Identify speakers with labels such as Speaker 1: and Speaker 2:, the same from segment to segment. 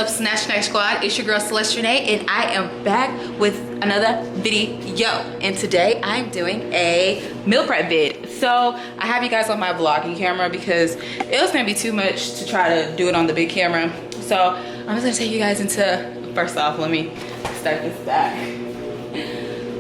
Speaker 1: up, Snatch Snack Squad? It's your girl Celeste Renee, and I am back with another video. And today I'm doing a meal prep vid. So I have you guys on my vlogging camera because it was gonna be too much to try to do it on the big camera. So I'm just gonna take you guys into, first off, let me start this back.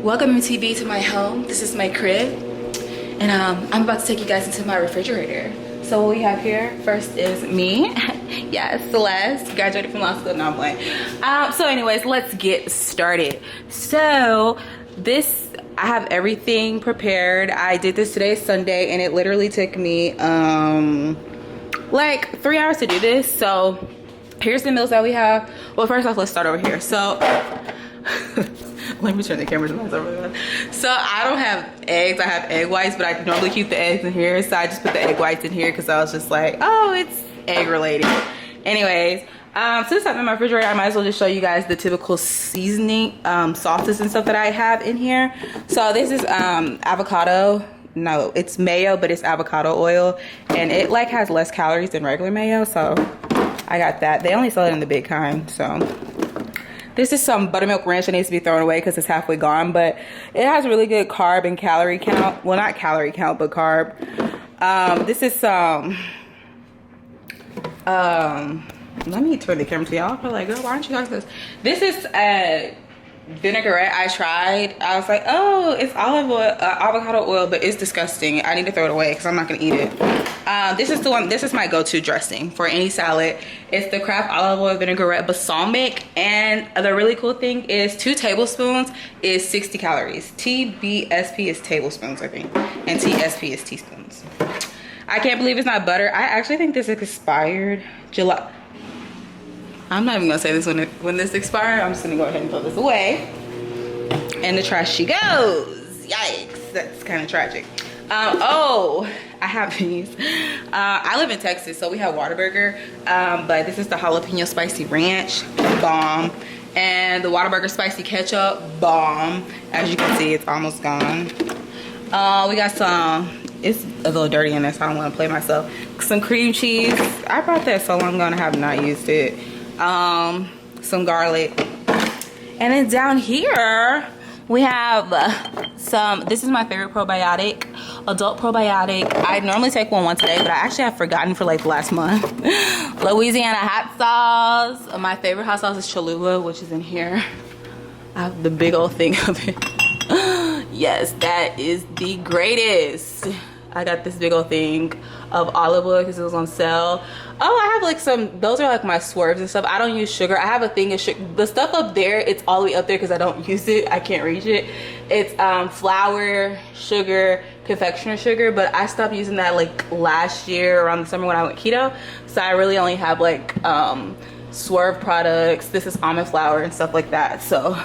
Speaker 1: Welcome MTV to my home. This is my crib. And I'm about to take you guys into my refrigerator. So what we have here first is me. Yes, Celeste, graduated from law school. No, I'm playing. So anyways, let's get started. So I have everything prepared. I did this today, Sunday, and it literally took me like 3 hours to do this. So here's the meals that we have. Well, first off, let's start over here. So let me turn the camera to myself. So I don't have eggs. I have egg whites, but I normally keep the eggs in here. So I just put the egg whites in here because I was just like, oh, it's egg related. Anyways, since I'm in my refrigerator, I might as well just show you guys the typical seasoning, sauces and stuff that I have in here. So this is avocado. No, it's mayo, but it's avocado oil, and it like has less calories than regular mayo. So I got that. They only sell it in the big kind. So this is some buttermilk ranch that needs to be thrown away because it's halfway gone, but it has really good carb and calorie count. Well, not calorie count, but carb. This is some, let me turn the camera to y'all. I'm like, girl, why aren't you guys this? This is a vinaigrette I tried. I was like, oh, it's olive oil, avocado oil, but it's disgusting. I need to throw it away because I'm not gonna eat it. This is the one, this is my go-to dressing for any salad. It's the Kraft olive oil vinaigrette balsamic, and the really cool thing is 2 tablespoons is 60 calories. TBSP is tablespoons, I think, and TSP is teaspoons. I can't believe it's not butter. I actually think this is expired July. I'm not even gonna say this when this expired. I'm just gonna go ahead and throw this away. And the trash she goes. Yikes, that's kind of tragic. Oh, I have these. I live in Texas, so we have Whataburger, but this is the jalapeno spicy ranch, bomb, and the Whataburger spicy ketchup, bomb. As you can see, it's almost gone. We got some, it's a little dirty in there, so I don't want to play myself. Some cream cheese. I brought that so long ago and I have not used it. Some garlic, and then down here we have this is my favorite probiotic, adult probiotic. I normally take one once a day, but I actually have forgotten for like the last month. Louisiana hot sauce. My favorite hot sauce is Cholula, which is in here. I have the big old thing of it. Yes, that is the greatest. I got this big old thing of olive oil because it was on sale. Oh, I have like some, those are like my swerves and stuff. I don't use sugar. I have a thing of sugar. The stuff up there, it's all the way up there because I don't use it. I can't reach it. It's flour, sugar, confectioner sugar, but I stopped using that like last year around the summer when I went keto. So I really only have like swerve products. This is almond flour and stuff like that. So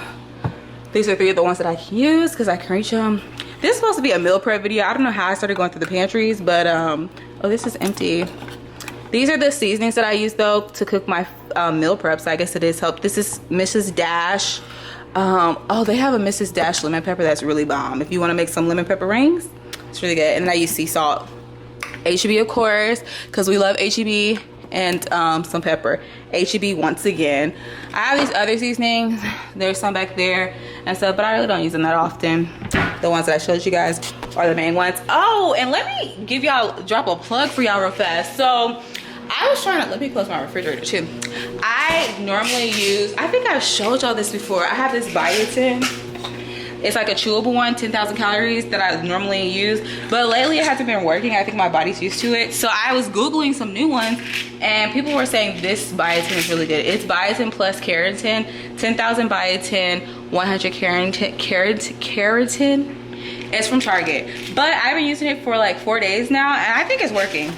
Speaker 1: these are 3 of the ones that I can use because I can reach them. This is supposed to be a meal prep video. I don't know how I started going through the pantries, but oh, this is empty. These are the seasonings that I use though to cook my meal prep, so I guess it is help. This is Mrs. Dash. Oh, they have a Mrs. Dash lemon pepper that's really bomb. If you want to make some lemon pepper rings, it's really good. And then I use sea salt. HEB, of course, because we love HEB, and some pepper. HEB once again. I have these other seasonings. There's some back there and stuff, but I really don't use them that often. The ones that I showed you guys are the main ones. Oh, and let me give y'all, drop a plug for y'all real fast. So I was trying to, let me close my refrigerator too. I normally use, I think I've showed y'all this before. I have this biotin. It's like a chewable one, 10,000 calories that I normally use. But lately it hasn't been working. I think my body's used to it. So I was Googling some new ones and people were saying this biotin is really good. It's biotin plus keratin, 10,000 biotin, 100 keratin. It's from Target. But I've been using it for like 4 days now and I think it's working.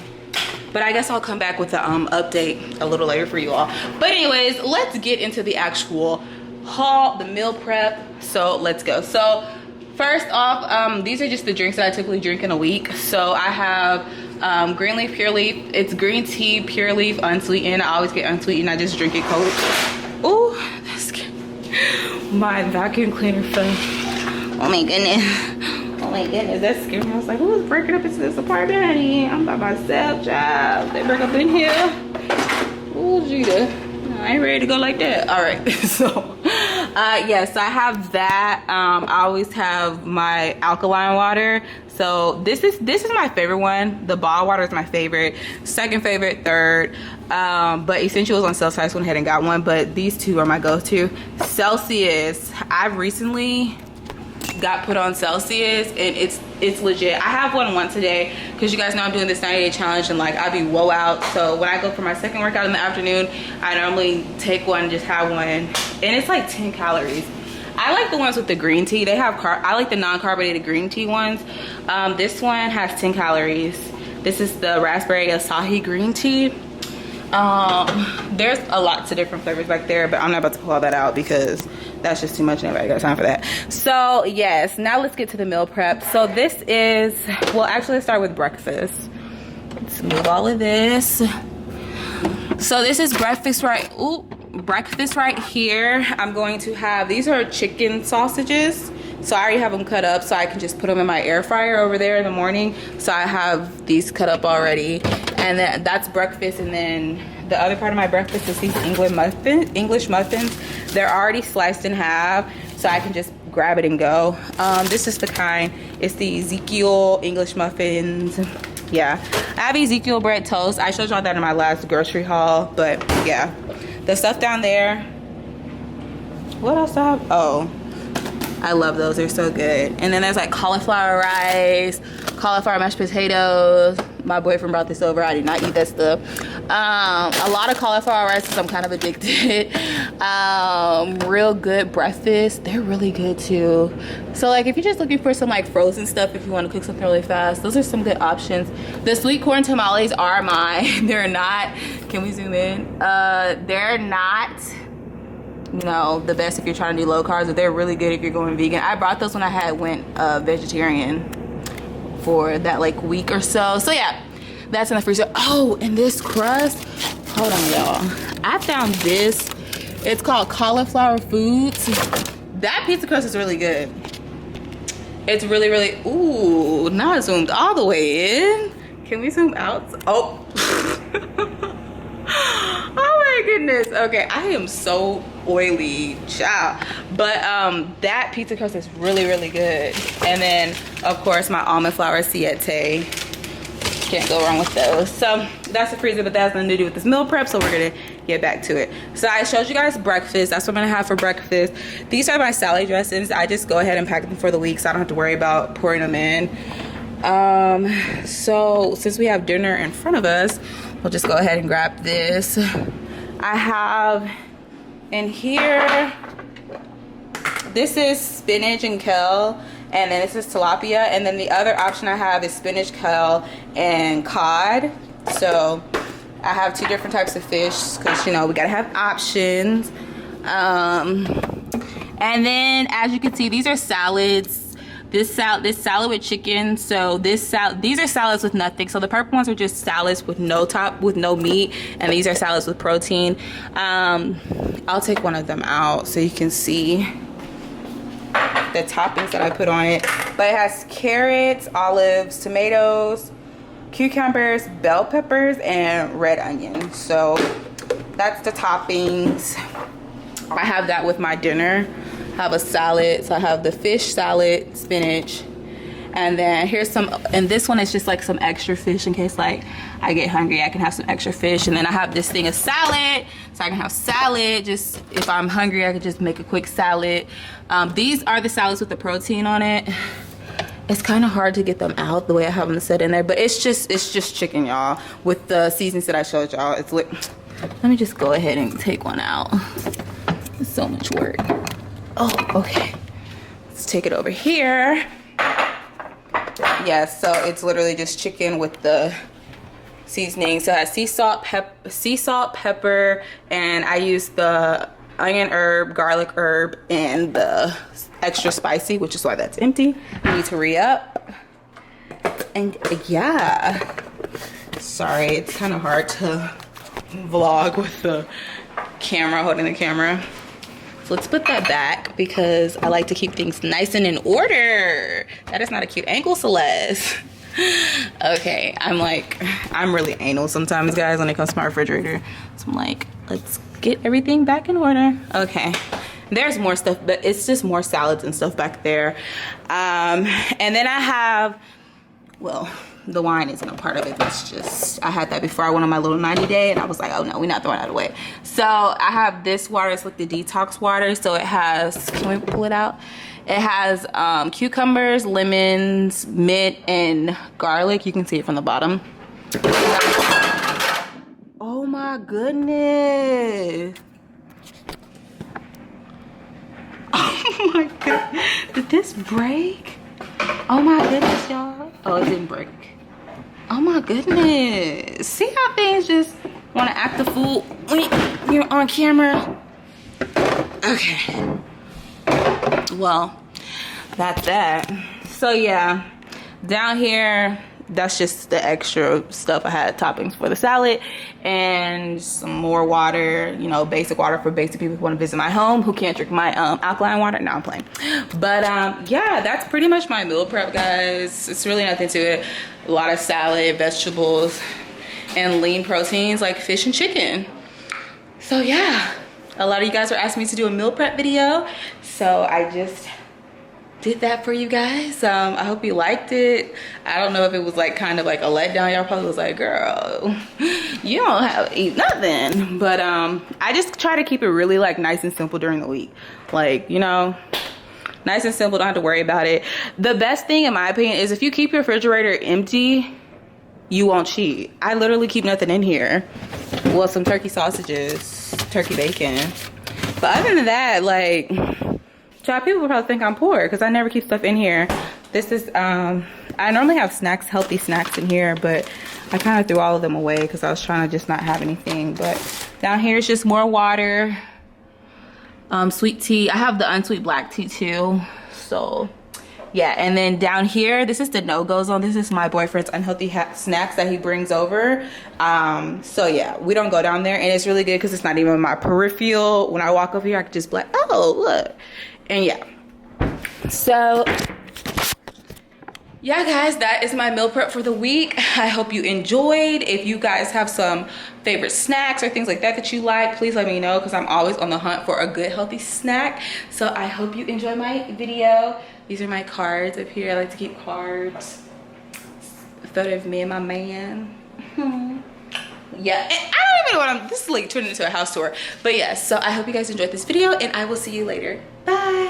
Speaker 1: But I guess I'll come back with the update a little later for you all. But anyways, let's get into the actual haul, the meal prep. So let's go. So first off, these are just the drinks that I typically drink in a week. So I have green leaf, pure leaf. It's green tea, pure leaf, unsweetened. I always get unsweetened. I just drink it cold. Ooh, that's good. My vacuum cleaner fell. Oh my goodness. Oh my goodness, that scared me. I was like, who's breaking up into this apartment, honey? I'm by myself, child. They break up in here. Ooh, Gita. I ain't ready to go like that. All right. So yes, I have that. I always have my alkaline water. So this is my favorite one. The ball water is my favorite. Second favorite, third. But Essential was on sale, so I just went ahead and got one. But these two are my go-to. Celsius. I've recently got put on Celsius, and it's legit. I have one once a day because you guys know I'm doing this 90-day challenge, and like I be woe out. So when I go for my second workout in the afternoon, I normally take one, just have one, and it's like 10 calories. I like the ones with the green tea. They have I like the non-carbonated green tea ones. This one has 10 calories. This is the raspberry acai green tea. There's a lot of different flavors back there, but I'm not about to pull all that out because that's just too much and everybody got time for that. So yes, now let's get to the meal prep. So this is, well, actually let's start with breakfast. Let's move all of this. So this is breakfast right here. I'm going to have, these are chicken sausages. So I already have them cut up so I can just put them in my air fryer over there in the morning. So I have these cut up already. And then that's breakfast. And then the other part of my breakfast is these English muffins. They're already sliced in half, so I can just grab it and go. This is the kind, it's the Ezekiel English muffins. Yeah, I have Ezekiel bread toast. I showed y'all that in my last grocery haul, but yeah. The stuff down there. What else I have? Oh, I love those, they're so good. And then there's like cauliflower rice, cauliflower mashed potatoes. My boyfriend brought this over. I did not eat that stuff. A lot of cauliflower rice because I'm kind of addicted. Real good breakfast. They're really good too. So like if you're just looking for some like frozen stuff, if you want to cook something really fast, those are some good options. The sweet corn tamales are mine. They're not, can we zoom in? They're not, you know, the best if you're trying to do low carbs, but they're really good if you're going vegan. I brought those when I went vegetarian for that like week or so. So yeah, that's in the freezer. Oh, and this crust, hold on y'all, I found this. It's called Cauliflower Foods. That pizza crust is really good. It's really, ooh, now it zoomed all the way in. Can we zoom out? Oh. Oh my goodness. Okay, I am so oily, child. But that pizza crust is really good. And then of course my almond flour siete. Can't go wrong with those. So that's the freezer, but that has nothing to do with this meal prep, so we're gonna get back to it. So I showed you guys breakfast. That's what I'm gonna have for breakfast. These are my salad dressings. I just go ahead and pack them for the week so I don't have to worry about pouring them in. So since we have dinner in front of us, we'll just go ahead and grab this. I have in here, this is spinach and kale, and then this is tilapia, and then the other option I have is spinach, kale, and cod. So I have two different types of fish because, you know, we gotta have options. And then as you can see, these are salads. This salad with chicken. So these are salads with nothing. So the purple ones are just salads with no meat, and these are salads with protein. I'll take one of them out so you can see the toppings that I put on it. But it has carrots, olives, tomatoes, cucumbers, bell peppers, and red onions. So that's the toppings. I have that with my dinner. I have a salad, so I have the fish salad, spinach, and then here's some, and this one is just like some extra fish in case like I get hungry, I can have some extra fish. And then I have this thing of salad, so I can have salad, just if I'm hungry I can just make a quick salad. These are the salads with the protein on it. It's kind of hard to get them out the way I have them set in there, but it's just chicken, y'all, with the seasonings that I showed y'all. It's lit. Let me just go ahead and take one out. It's so much work. Oh, okay. Let's take it over here. Yeah, so it's literally just chicken with the seasoning. So it has sea salt, pepper, and I use the onion herb, garlic herb, and the extra spicy, which is why that's empty. I need to re-up. And yeah. Sorry, it's kind of hard to vlog with the camera, holding the camera. So let's put that back because I like to keep things nice and in order. That is not a cute ankle, Celeste. Okay, I'm really anal sometimes, guys, when it comes to my refrigerator. So I'm like, let's get everything back in order. Okay, there's more stuff, but it's just more salads and stuff back there. And then I have, well, the wine isn't a part of it. It's just, I had that before I went on my little 90 day, and I was like, oh no, we're not throwing that away. So I have this water. It's like the detox water. So it has, can we pull it out? It has cucumbers, lemons, mint, and garlic. You can see it from the bottom. Oh my goodness. Oh my goodness. Did this break? Oh my goodness, y'all. Oh, it didn't break. Oh my goodness. See how things just want to act a fool when you're on camera? Okay. Well, that's that. So yeah, down here, that's just the extra stuff. I had toppings for the salad and some more water, you know, basic water for basic people who want to visit my home, who can't drink my alkaline water. No, I'm playing. But yeah, that's pretty much my meal prep, guys. It's really nothing to it. A lot of salad, vegetables, and lean proteins like fish and chicken. So yeah, a lot of you guys were asking me to do a meal prep video, so I just did that for you guys. I hope you liked it. I don't know if it was like kind of like a letdown. Y'all probably was like, girl, you don't have to eat nothing. But I just try to keep it really like nice and simple during the week. Like, you know, nice and simple, don't have to worry about it. The best thing in my opinion is if you keep your refrigerator empty, you won't cheat. I literally keep nothing in here. Well, some turkey sausages, turkey bacon. But other than that, like, people will probably think I'm poor because I never keep stuff in here. This is, I normally have snacks, healthy snacks in here, but I kind of threw all of them away because I was trying to just not have anything. But down here is just more water, sweet tea. I have the unsweet black tea too. So yeah, and then down here, this is the no-go zone. This is my boyfriend's unhealthy snacks that he brings over. So yeah, we don't go down there, and it's really good because it's not even my peripheral. When I walk over here, I can just be like, oh, look. And yeah, so yeah guys, that is my meal prep for the week. I hope you enjoyed. If you guys have some favorite snacks or things like that that you like, please let me know because I'm always on the hunt for a good healthy snack. So I hope you enjoy my video. These are my cards up here. I like to keep cards. A photo of me and my man. Yeah, and I don't even know what I'm, this is like turning into a house tour. But yeah, so I hope you guys enjoyed this video, and I will see you later. Bye.